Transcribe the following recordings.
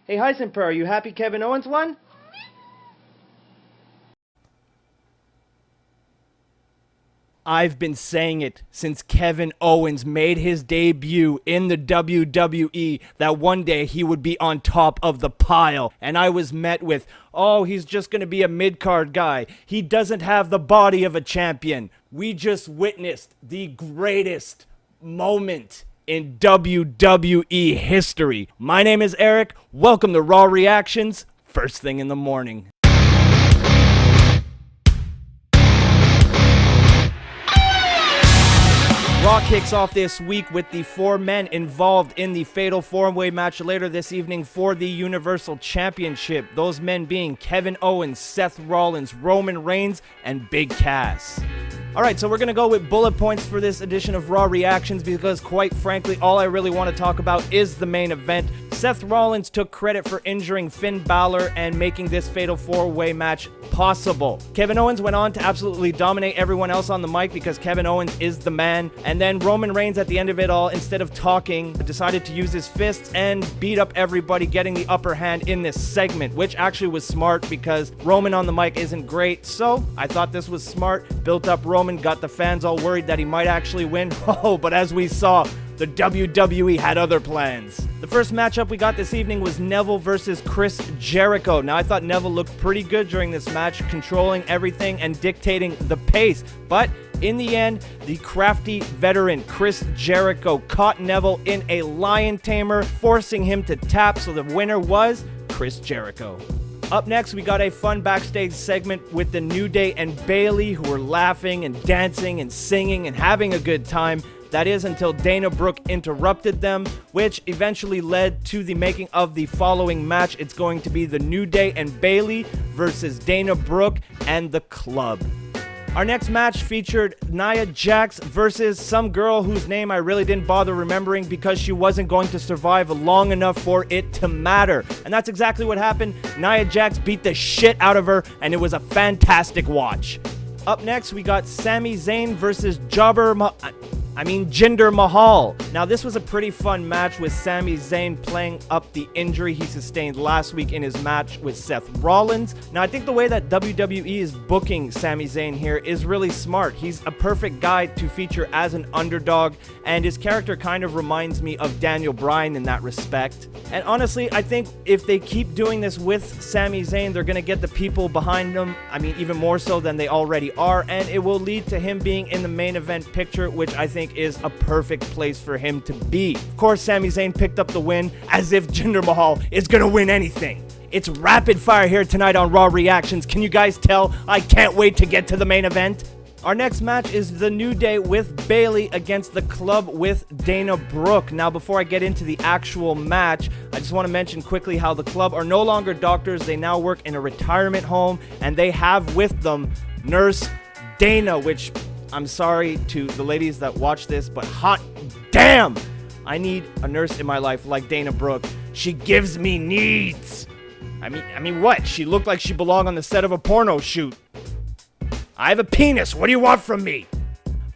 Hey Heisenper, are you happy Kevin Owens won? I've been saying it since Kevin Owens made his debut in the WWE that one day he would be on top of the pile. And I was met with, oh, he's just going to be a mid-card guy. He doesn't have the body of a champion. We just witnessed the greatest moment in WWE history. My name is Eric. Welcome to Raw Reactions, first thing in the morning. Raw kicks off this week with the four men involved in the Fatal 4-Way match later this evening for the Universal Championship. Those men being Kevin Owens, Seth Rollins, Roman Reigns, and Big Cass. Alright, so we're going to go with bullet points for this edition of Raw Reactions because, quite frankly, all I really want to talk about is the main event. Seth Rollins took credit for injuring Finn Balor and making this Fatal 4-Way match possible. Kevin Owens went on to absolutely dominate everyone else on the mic because Kevin Owens is the man. And then Roman Reigns at the end of it all, instead of talking, decided to use his fists and beat up everybody, getting the upper hand in this segment, which actually was smart because Roman on the mic isn't great. So I thought this was smart. Built up Roman, got the fans all worried that he might actually win. Oh, but as we saw, the WWE had other plans. The first matchup we got this evening was Neville versus Chris Jericho. Now, I thought Neville looked pretty good during this match, controlling everything and dictating the pace. But in the end, the crafty veteran Chris Jericho caught Neville in a lion tamer, forcing him to tap, so the winner was Chris Jericho. Up next, we got a fun backstage segment with the New Day and Bayley, who were laughing and dancing and singing and having a good time. That is until Dana Brooke interrupted them, which eventually led to the making of the following match. It's going to be the New Day and Bayley versus Dana Brooke and the Club. Our next match featured Nia Jax versus some girl whose name I really didn't bother remembering because she wasn't going to survive long enough for it to matter. And that's exactly what happened. Nia Jax beat the shit out of her, and it was a fantastic watch. Up next, we got Sami Zayn versus Jinder Mahal. Now, this was a pretty fun match with Sami Zayn playing up the injury he sustained last week in his match with Seth Rollins. Now, I think the way that WWE is booking Sami Zayn here is really smart. He's a perfect guy to feature as an underdog, and his character kind of reminds me of Daniel Bryan in that respect. And honestly, I think if they keep doing this with Sami Zayn, they're going to get the people behind him, even more so than they already are, and it will lead to him being in the main event picture, which I think is a perfect place for him to be. Of course, Sami Zayn picked up the win, as if Jinder Mahal is gonna win anything. It's rapid fire here tonight on Raw Reactions. Can you guys tell? I can't wait to get to the main event. Our next match is the New Day with Bayley against the Club with Dana Brooke. Now, before I get into the actual match, I just want to mention quickly how the Club are no longer doctors. They now work in a retirement home, and they have with them Nurse Dana, which I'm sorry to the ladies that watch this, but hot damn! I need a nurse in my life like Dana Brooke. She gives me needs. I mean what? She looked like she belonged on the set of a porno shoot. I have a penis. What do you want from me?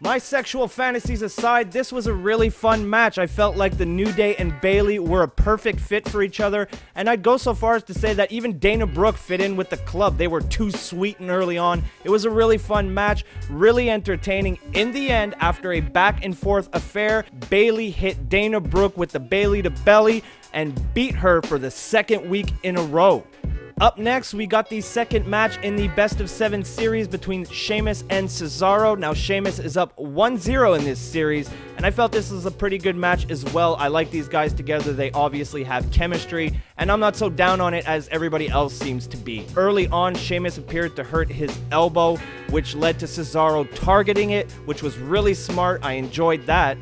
My sexual fantasies aside, this was a really fun match. I felt like the New Day and Bayley were a perfect fit for each other, and I'd go so far as to say that even Dana Brooke fit in with the Club. They were too sweet and early on. It was a really fun match, really entertaining. In the end, after a back and forth affair, Bayley hit Dana Brooke with the Bayley to belly and beat her for the second week in a row. Up next, we got the second match in the Best of 7 series between Sheamus and Cesaro. Now, Sheamus is up 1-0 in this series, and I felt this was a pretty good match as well. I like these guys together. They obviously have chemistry, and I'm not so down on it as everybody else seems to be. Early on, Sheamus appeared to hurt his elbow, which led to Cesaro targeting it, which was really smart. I enjoyed that.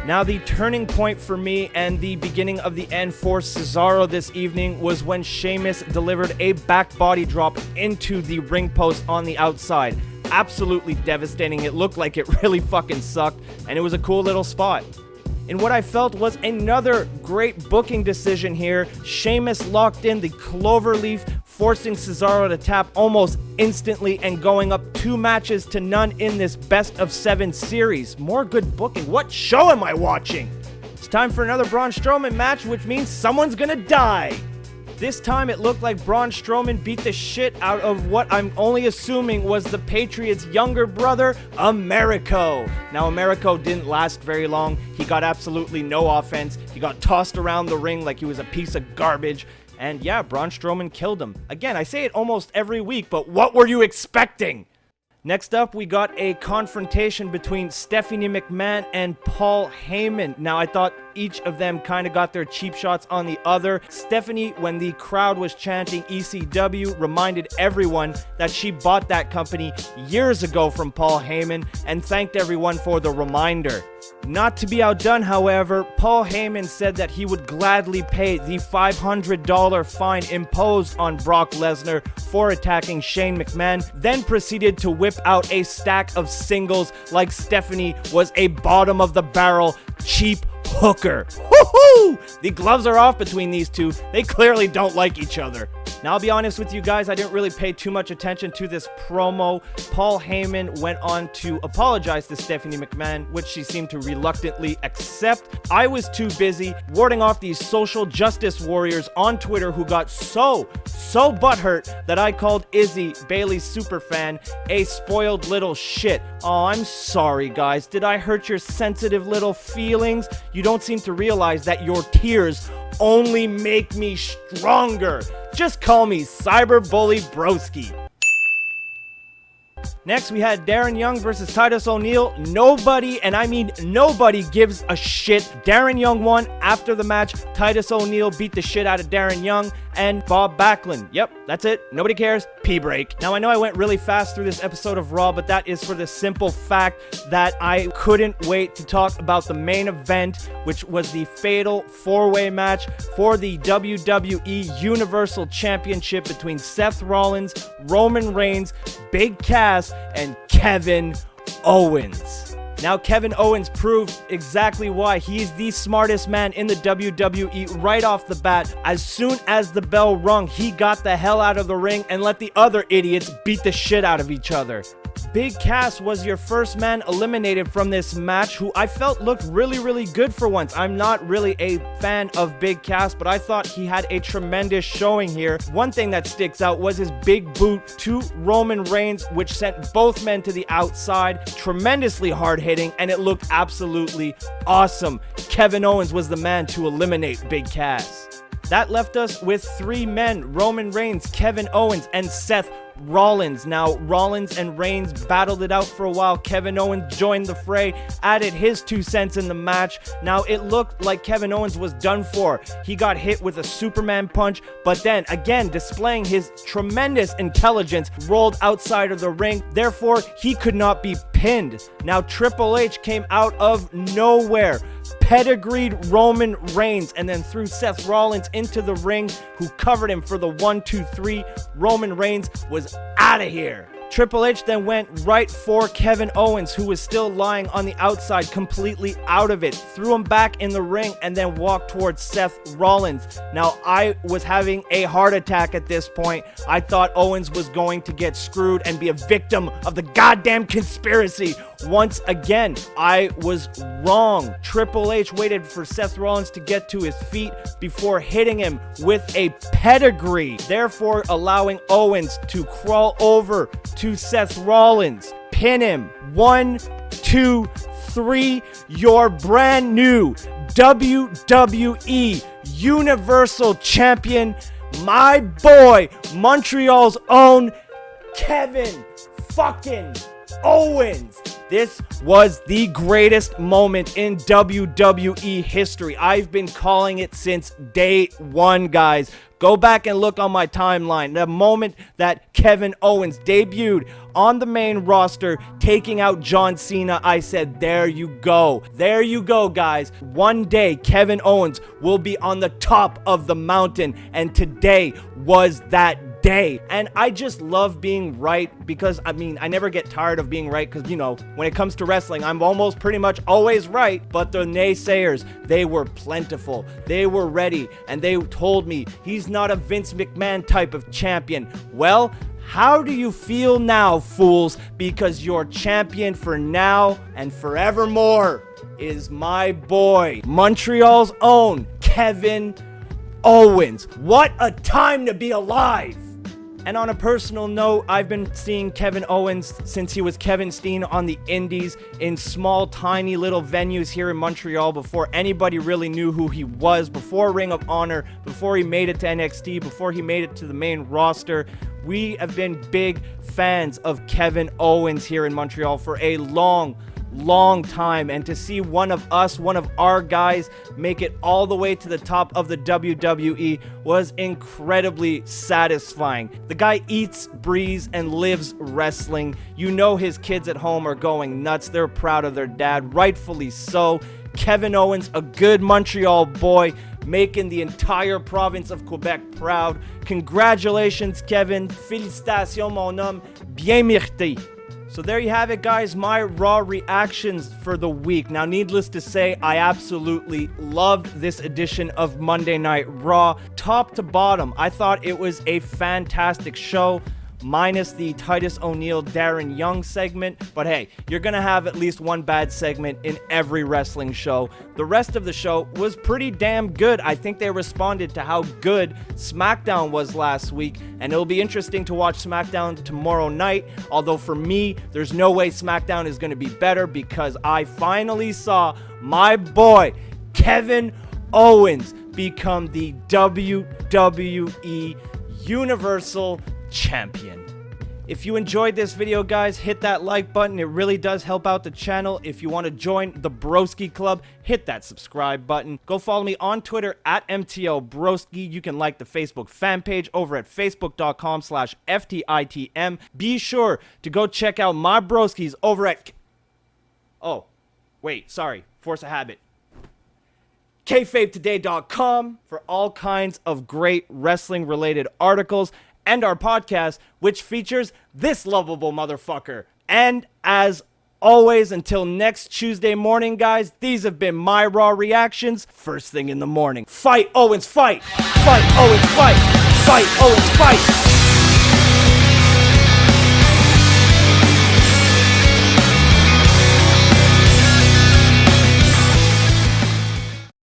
Now, the turning point for me and the beginning of the end for Cesaro this evening was when Sheamus delivered a back body drop into the ring post on the outside. Absolutely devastating. It looked like it really fucking sucked, and it was a cool little spot. In what I felt was another great booking decision here, Sheamus locked in the cloverleaf, forcing Cesaro to tap almost instantly and going up 2-0 in this Best of 7 series. More good booking. What show am I watching? It's time for another Braun Strowman match, which means someone's gonna die. This time it looked like Braun Strowman beat the shit out of what I'm only assuming was the Patriots' younger brother, Americo. Now, Americo didn't last very long. He got absolutely no offense. He got tossed around the ring like he was a piece of garbage. And yeah, Braun Strowman killed him. Again, I say it almost every week, but what were you expecting? Next up, we got a confrontation between Stephanie McMahon and Paul Heyman. Now, I thought each of them kind of got their cheap shots on the other. Stephanie, when the crowd was chanting ECW, reminded everyone that she bought that company years ago from Paul Heyman and thanked everyone for the reminder. Not to be outdone, however, Paul Heyman said that he would gladly pay the $500 fine imposed on Brock Lesnar for attacking Shane McMahon, then proceeded to whip out a stack of singles like Stephanie was a bottom of the barrel cheap hooker. Woohoo! The gloves are off between these two. They clearly don't like each other. Now, I'll be honest with you guys, I didn't really pay too much attention to this promo. Paul Heyman went on to apologize to Stephanie McMahon, which she seemed to reluctantly accept. I was too busy warding off these social justice warriors on Twitter who got so butthurt that I called Izzy, Bailey's superfan, a spoiled little shit. Oh, I'm sorry, guys. Did I hurt your sensitive little feelings? You don't seem to realize that your tears only make me stronger. Just call me Cyberbully Broski. Next, we had Darren Young versus Titus O'Neil. Nobody, and I mean nobody, gives a shit. Darren Young won. After the match, Titus O'Neil beat the shit out of Darren Young and Bob Backlund. Yep, that's it. Nobody cares. P-break. Now, I know I went really fast through this episode of Raw, but that is for the simple fact that I couldn't wait to talk about the main event, which was the fatal four-way match for the WWE Universal Championship between Seth Rollins, Roman Reigns, Big Cass, and Kevin Owens. Now, Kevin Owens proved exactly why he is the smartest man in the WWE right off the bat. As soon as the bell rung, he got the hell out of the ring and let the other idiots beat the shit out of each other. Big Cass was your first man eliminated from this match, who I felt looked really good for once. I'm not really a fan of Big Cass, but I thought he had a tremendous showing here. One thing that sticks out was his big boot to Roman Reigns, which sent both men to the outside. Tremendously hard hitting, and it looked absolutely awesome. Kevin Owens was the man to eliminate Big Cass. That left us with three men: Roman Reigns, Kevin Owens, and Seth Rollins. Now, Rollins and Reigns battled it out for a while. Kevin Owens joined the fray, added his 2 cents in the match. Now, it looked like Kevin Owens was done for. He got hit with a Superman punch, but then, again, displaying his tremendous intelligence, rolled outside of the ring. Therefore, he could not be pinned. Now, Triple H came out of nowhere, pedigreed Roman Reigns, and then threw Seth Rollins into the ring, who covered him for the 1-2-3. Roman Reigns was out of here. Triple H then went right for Kevin Owens, who was still lying on the outside, completely out of it, threw him back in the ring, and then walked towards Seth Rollins. Now, I was having a heart attack at this point. I thought Owens was going to get screwed and be a victim of the goddamn conspiracy. Once again, I was wrong. Triple H waited for Seth Rollins to get to his feet before hitting him with a pedigree, therefore allowing Owens to crawl over to Seth Rollins, pin him. 1, 2, 3. Your brand new WWE Universal Champion, my boy, Montreal's own Kevin fucking Owens. This was the greatest moment in WWE history. I've been calling it since day one, guys. Go back and look on my timeline. The moment that Kevin Owens debuted on the main roster, taking out John Cena, I said, there you go. There you go, guys. One day, Kevin Owens will be on the top of the mountain, and today was that day. And I just love being right because, I mean, I never get tired of being right because, you know, when it comes to wrestling, I'm almost pretty much always right. But the naysayers, they were plentiful. They were ready, and they told me he's not a Vince McMahon type of champion. Well, how do you feel now, fools? Because your champion for now and forevermore is my boy, Montreal's own Kevin Owens. What a time to be alive! And on a personal note, I've been seeing Kevin Owens since he was Kevin Steen on the Indies in small, tiny little venues here in Montreal before anybody really knew who he was, before Ring of Honor, before he made it to NXT, before he made it to the main roster. We have been big fans of Kevin Owens here in Montreal for a long time, and to see one of our guys make it all the way to the top of the WWE was incredibly satisfying. The guy eats, breathes, and lives wrestling. You know his kids at home are going nuts. They're proud of their dad, rightfully so. Kevin Owens, a good Montreal boy, making the entire province of Quebec proud. Congratulations, Kevin. Félicitations, mon homme. Bien mérité. So there you have it, guys, my Raw reactions for the week. Now, needless to say, I absolutely loved this edition of Monday Night Raw. Top to bottom, I thought it was a fantastic show, minus the Titus O'Neil, Darren Young segment. But hey, you're gonna have at least one bad segment in every wrestling show. The rest of the show was pretty damn good. I think they responded to how good SmackDown was last week, and it'll be interesting to watch SmackDown tomorrow night. Although for me, there's no way SmackDown is gonna be better because I finally saw my boy Kevin Owens become the WWE Universal Champion. If you enjoyed this video, guys, hit that like button. It really does help out the channel. If you want to join the Broski Club, hit that subscribe button. Go follow me on Twitter at MTLBroski. You can like the Facebook fan page over at facebook.com/FTITM. Be sure to go check out my broskis over at... Oh, wait, sorry. Force a habit. kayfabetoday.com for all kinds of great wrestling related articles, and our podcast, which features this lovable motherfucker. And as always, until next Tuesday morning, guys, these have been my Raw reactions first thing in the morning. Fight, Owens, fight! Fight, Owens, fight! Fight, Owens, fight!